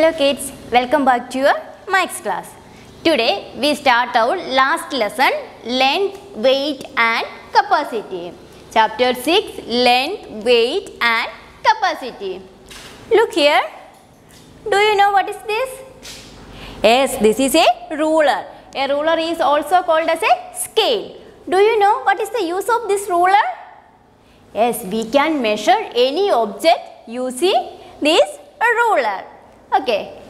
Hello kids, welcome back to your Maths class. Today we start our last lesson, length, weight and capacity. Chapter 6, length, weight and capacity. Look here. Do you know what is this? Yes, this is a ruler. A ruler is also called as a scale. Do you know what is the use of this ruler? Yes, we can measure any object using this ruler. Okay,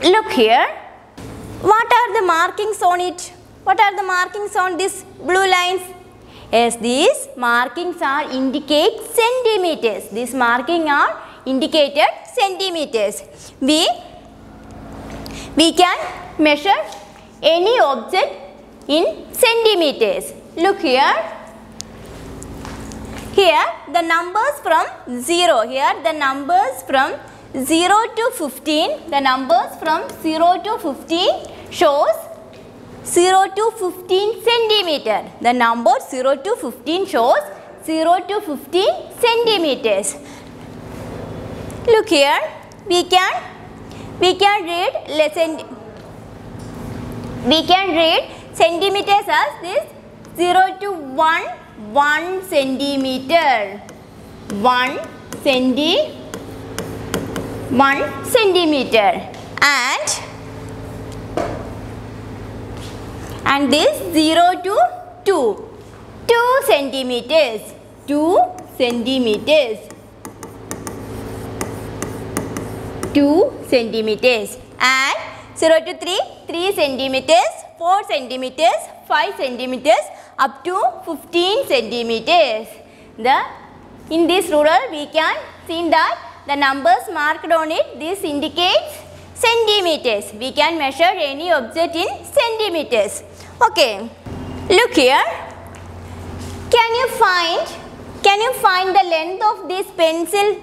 look here. What are the markings on it? What are the markings on these blue lines? Yes, these markings are indicate centimeters. These markings are indicated centimeters. We can measure any object in centimeters. Look here. Here the numbers from 0. Here the numbers from 0 to 15. The numbers from 0 to 15 shows 0 to 15 centimeter. The number 0 to 15 shows 0 to 15 centimeters. Look here. We can read centimeters as this 0 to 1 centimeter. 1 centimeter and this 0 to 2 centimeters. 2 centimeters. 2 centimeters and 0 to 3 centimeters, 4 centimeters, 5 centimeters up to 15 centimeters. In this ruler we can see that the numbers marked on it, this indicates centimeters. We can measure any object in centimeters. Okay, look here. Can you find the length of this pencil?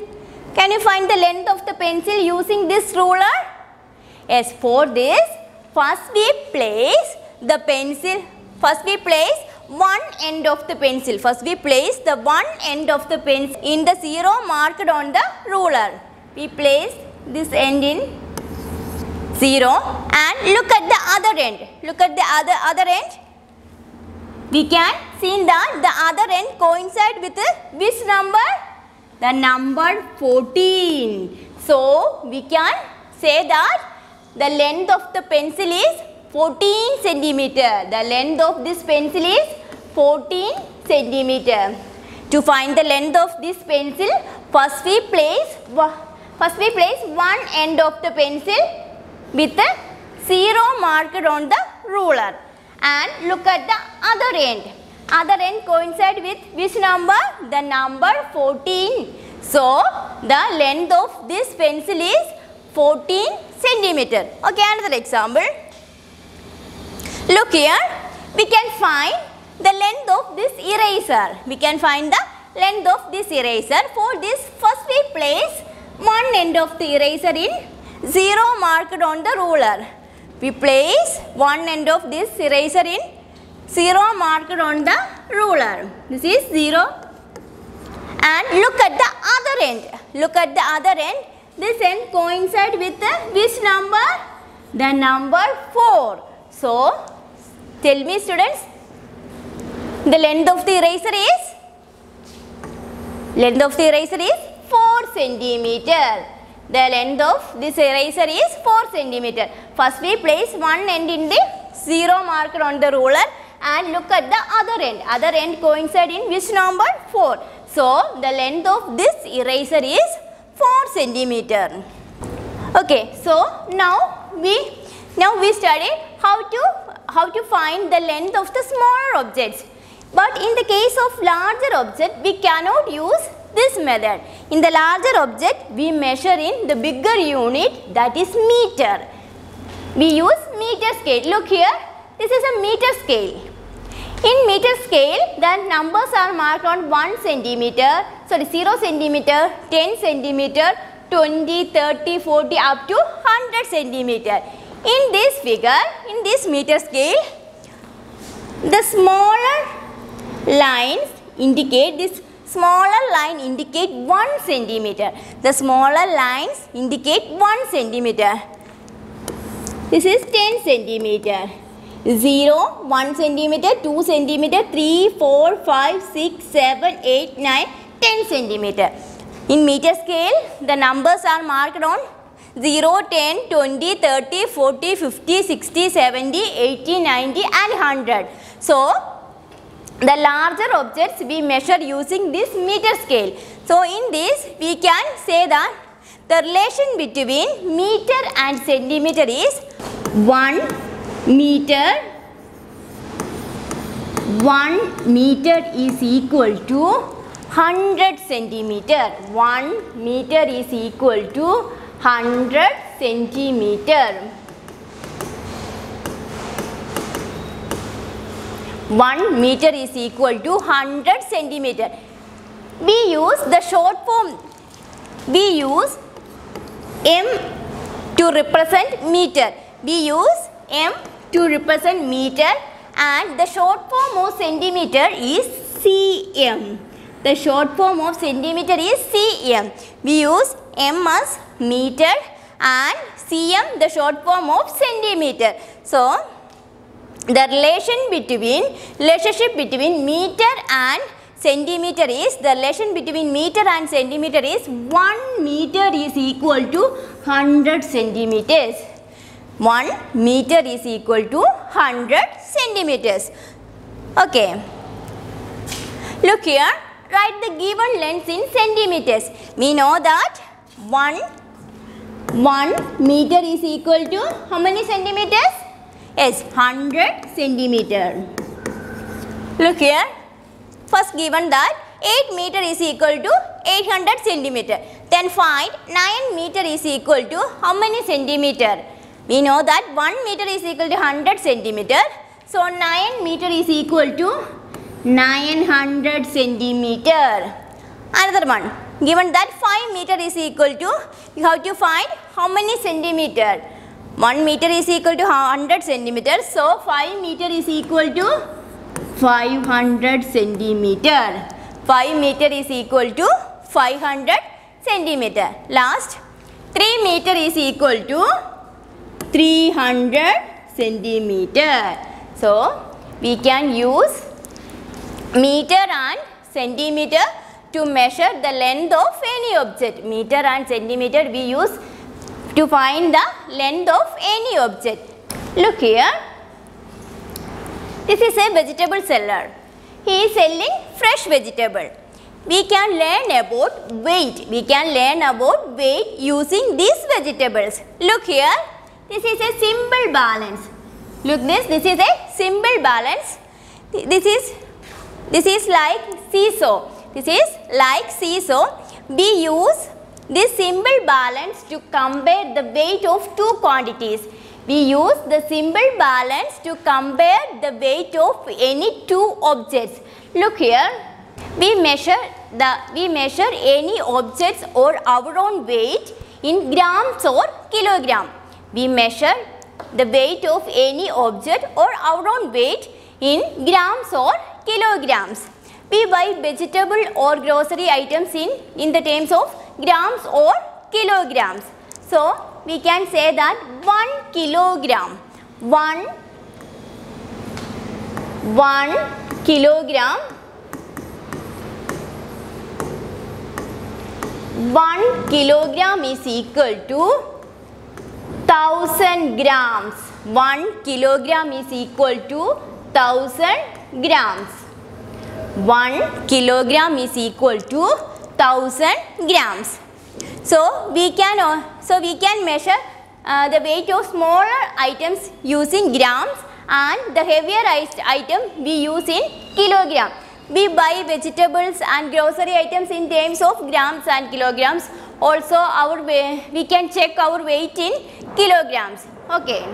Can you find the length of the pencil using this ruler? Yes, for this, first we place the pencil. First we place one end of the pencil. First we place the one end of the pencil in the 0 marked on the ruler. We place this end in 0 and look at the other end. Look at the other end. We can see that the other end coincides with which number? The number 14. So we can say that the length of the pencil is 14 centimeter. The length of this pencil is 14 centimeter. To find the length of this pencil, first we place one end of the pencil with the 0 marked on the ruler and look at the other end. Other end coincides with which number? The number 14. So the length of this pencil is 14 centimeter. Okay, another example. Look here, we can find the length of this eraser. We can find the length of this eraser. For this, first we place one end of the eraser in 0 marked on the ruler. We place one end of this eraser in 0 marked on the ruler. This is 0. And look at the other end. Look at the other end. This end coincides with which number? The number 4. So, tell me students, the length of the eraser is? Length of the eraser is 4 centimeter. The length of this eraser is 4 centimeter. First we place one end in the 0 marked on the ruler and look at the other end. Other end coincides in which number? 4. So, the length of this eraser is 4 centimeter. Okay, so now we studied how to find the length of the smaller objects. But in the case of larger object, we cannot use this method. In the larger object, we measure in the bigger unit, that is meter. We use meter scale. Look here, this is a meter scale. In meter scale, the numbers are marked on 1 centimeter, 0 centimeter, 10 centimeter, 20, 30, 40 up to 100 centimeter. In this figure, in this meter scale, the smaller lines indicate this smaller line indicate 1 centimeter. The smaller lines indicate 1 centimeter. This is 10 centimeter. 0, 1 centimeter, 2 centimeter, 3, 4, 5, 6, 7, 8, 9, 10 centimeter. In meter scale, the numbers are marked on 0, 10, 20, 30, 40, 50, 60, 70, 80, 90 and 100. So, the larger objects we measure using this meter scale. So, in this we can say that the relation between meter and centimeter is 1 meter. 1 meter is equal to 100 centimeter. 1 meter is equal to 100 centimeter. 1 meter is equal to 100 centimeter. We use the short form. We use M to represent meter. We use M to represent meter, and the short form of centimeter is cm. The short form of centimeter is cm. We use m as meter and cm the short form of centimeter. So, the relationship between meter and centimeter is, the relation between meter and centimeter is 1 meter is equal to 100 centimeters. 1 meter is equal to 100 centimeters. Okay. Look here, write the given length in centimeters. We know that 1 meter is equal to how many centimeters? Yes, 100 centimeter. Look here, first given that 8 meter is equal to 800 centimeter. Then find 9 meter is equal to how many centimeter? We know that 1 meter is equal to 100 centimeter. So, 9 meter is equal to 900 centimeter. Another one, given that 5 meter is equal to, you have to find how many centimeter? 1 meter is equal to 100 centimeter. So, 5 meter is equal to 500 centimeter. 5 meter is equal to 500 centimeter. Last, 3 meter is equal to 300 centimeter. So, we can use meter and centimeter to measure the length of any object. Meter and centimeter we use to find the length of any object. Look here. This is a vegetable seller. He is selling fresh vegetable. We can learn about weight. We can learn about weight using these vegetables. Look here. This is a simple balance. Look this is a simple balance. This is like seesaw. This is like seesaw. We use this simple balance to compare the weight of two quantities. We use the simple balance to compare the weight of any two objects. Look here. We measure any objects or our own weight in grams or kilogram. We measure the weight of any object or our own weight in grams or kilograms. We buy vegetable or grocery items in the terms of grams or kilograms. So, we can say that 1 kilogram, 1 kilogram, 1 kilogram is equal to 1000 grams. 1 kilogram is equal to 1000 grams. 1 kilogram is equal to 1000 grams. So, we can measure the weight of smaller items using grams, and the heavier item we use in kilogram. We buy vegetables and grocery items in terms of grams and kilograms. Also, we can check our weight in kilograms. Okay.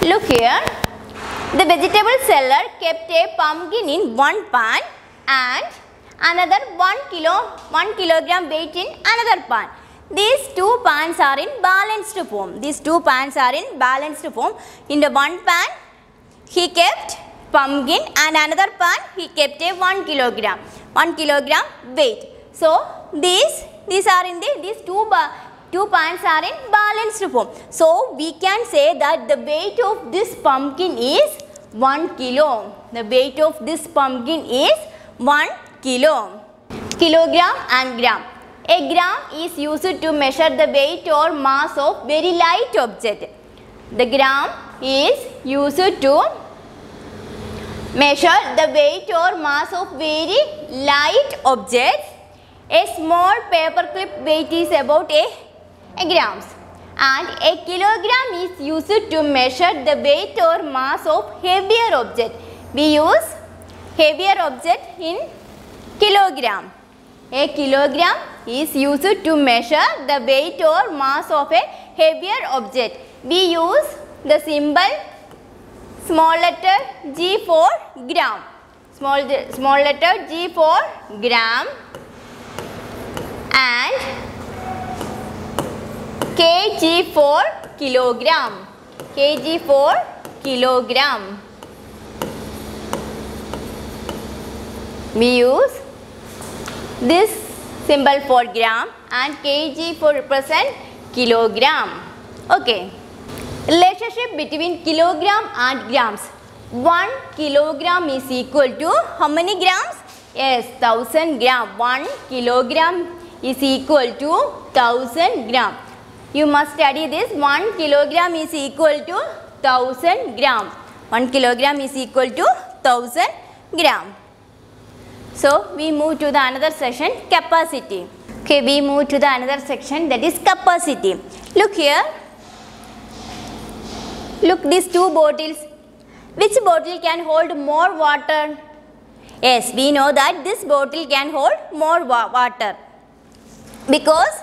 Look here. The vegetable seller kept a pumpkin in one pan and another 1 kilogram weight in another pan. These two pans are in balanced form. In the one pan, he kept pumpkin, and another pan he kept a 1 kilogram. 1 kilogram weight. So these are in these two pans are in balanced form. So we can say that the weight of this pumpkin is 1 kilo. The weight of this pumpkin is 1 kilo. Kilogram and gram. A gram is used to measure the weight or mass of very light object. The gram is used to measure the weight or mass of very light objects. A small paperclip weight is about a grams, and a kilogram is used to measure the weight or mass of heavier object. We use heavier object in kilogram. A kilogram is used to measure the weight or mass of a heavier object. We use the symbol small letter G for gram. Small letter G for gram and kg for kilogram. Kg for kilogram. We use this symbol for gram and kg for represent kilogram. Okay. Relationship between kilogram and grams. 1 kilogram is equal to how many grams? Yes, 1000 gram. 1 kilogram is equal to 1000 gram. You must study this. 1 kilogram is equal to 1000 gram. 1 kilogram is equal to 1000 gram. So we move to the another section, capacity. Okay, we move to the another section, that is capacity. Look here. Look these two bottles. Which bottle can hold more water? Yes, we know that this bottle can hold more water. Because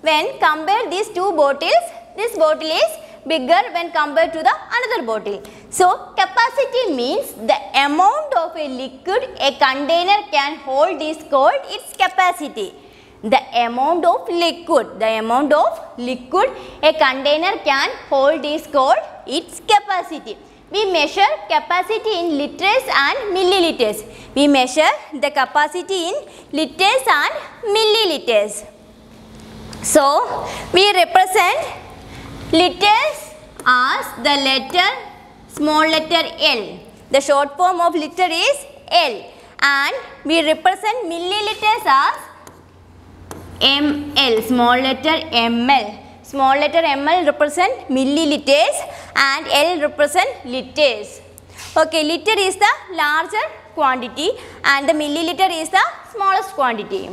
when compare these two bottles, this bottle is bigger when compared to the another bottle. So capacity means the amount of a liquid a container can hold is called its capacity. The amount of liquid a container can hold is called its capacity. We measure capacity in liters and milliliters. We measure the capacity in liters and milliliters. So we represent liters as the small letter L. The short form of liter is L, and we represent milliliters as ml, small letter ml. Small letter ml represent milliliters and L represent liters. Okay, liter is the larger quantity and the milliliter is the smallest quantity.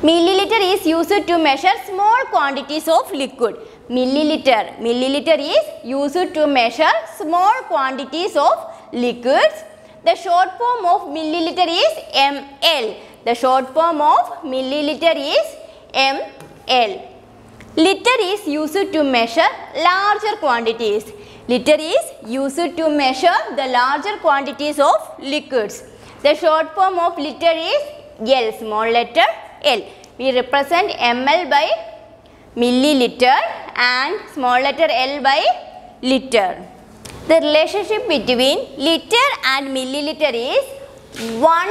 Milliliter is used to measure small quantities of liquid. Milliliter is used to measure small quantities of liquids. The short form of milliliter is ml. The short form of milliliter is ml. Liter is used to measure larger quantities. Liter is used to measure the larger quantities of liquids. The short form of liter is L, small letter L. We represent ml by milliliter and small letter L by liter. The relationship between liter and milliliter is 1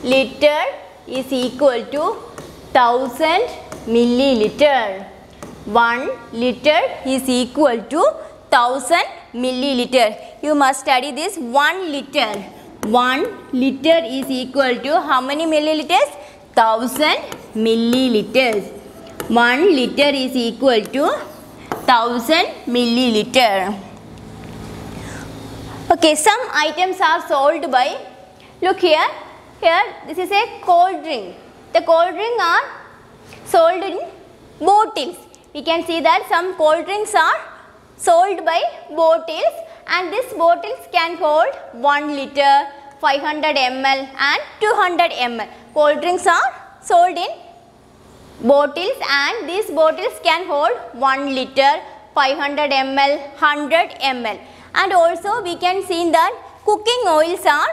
liter is equal to 1000 milliliter. 1 liter is equal to 1000 milliliter. You must study this 1 liter. 1 liter is equal to how many milliliters? 1000 milliliters. 1 liter is equal to 1000 milliliter. Okay, some items are sold by, look here, this is a cold drink. The cold drink are sold in bottles. We can see that some cold drinks are sold by bottles, and these bottles can hold 1 liter, 500 ml and 200 ml. Cold drinks are sold in bottles, and these bottles can hold 1 liter, 500 ml, 100 ml. And also we can see that cooking oils are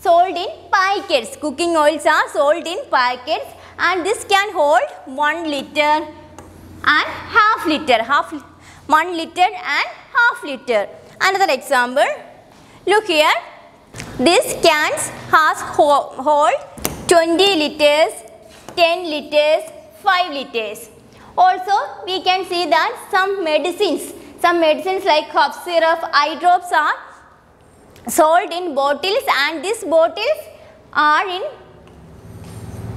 sold in packets. Cooking oils are sold in packets, and this can hold 1 liter and half liter. 1 liter and half liter. Another example, look here, This cans has hold 20 liters, 10 liters, 5 liters. Also, we can see that some medicines like cough syrup, eye drops are sold in bottles, and these bottles are in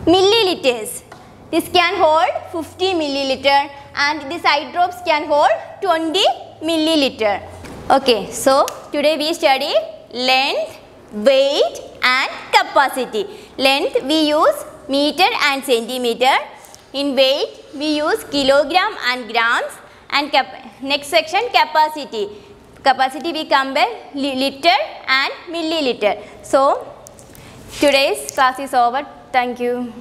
milliliters. This can hold 50 milliliter and these eye drops can hold 20 milliliter. Okay, so today we study length, weight and capacity. Length we use meter and centimeter. In weight we use kilogram and grams, and next section capacity. Capacity we compare liter and milliliter. So today's class is over. Thank you.